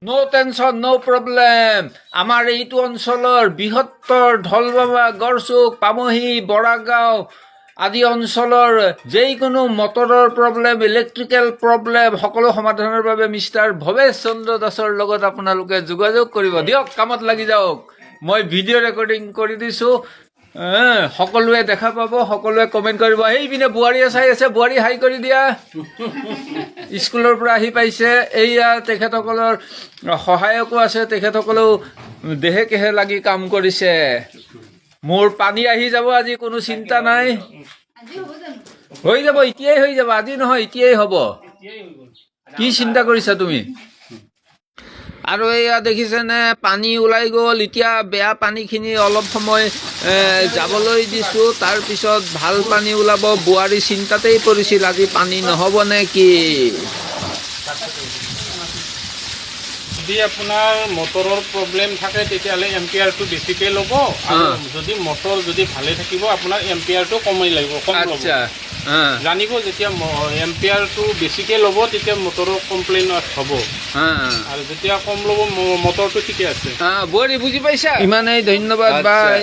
নো tension নো problem. আমাৰ এইটো অঞ্চলৰ বৃহত্তৰ ঢলবাবা, গড়চুক, পামহি, বৰাগাঁও আদি অঞ্চলৰ যিকোনো মটৰৰ প্ৰব্লেম, ইলেক্ট্ৰিকেল প্ৰব্লেম সকলো সমাধানৰ বাবে মিষ্টাৰ ভৱেশ চন্দ্ৰ দাসৰ লগত আপোনালোকে যোগাযোগ কৰিব। দিয়ক কামত লাগি যাওক। মই ভিডিঅ' ৰেকৰ্ডিং কৰি দিছোঁ, সকলোৱে দেখা পাব, সকলোৱে কমেণ্ট কৰিব। সেইপিনে বোৱাৰীয়ে চাই আছে, বোৱাৰী হাই কৰি দিয়া। স্কুলৰ পৰা আহি পাইছে, এইয়া তেখেতসকলৰ সহায়কো আছে, তেখেতসকলেও দেহে কেহে লাগি কাম কৰিছে। মোৰ পানী আহি যাব আজি, কোনো চিন্তা নাই। হৈ যাব, এতিয়াই হৈ যাব, আজি নহয় এতিয়াই হ'ব। কি চিন্তা কৰিছা তুমি? আৰু এয়া দেখিছেনে, পানী ওলাই গ'ল। এতিয়া বেয়া পানীখিনি অলপ সময় যাবলৈ দিছোঁ, তাৰপিছত ভাল পানী ওলাব। বোৱাৰী চিন্তাতেই পৰিছিল, আজি পানী নহ'ব নে কি। যদি আপোনাৰ মটৰৰ প্ৰব্লেম থাকে তেতিয়াহ'লে এম্পিয়াৰটো বেছিকৈ ল'ব, আৰু যদি মটৰ যদি ভালে থাকিব আপোনাৰ এম্পিয়াৰটো কমাই লাগিব, কম ল'ব। জানিব যেতিয়া এম্পিয়াৰটো বেছিকৈ ল'ব তেতিয়া মটৰৰ কমপ্লেইন হ'ব, আৰু যেতিয়া কম ল'ব মটৰটো ঠিকে আছে। বোৱাৰী বুজি পাইছা? ইমানেই ধন্যবাদ, বাই।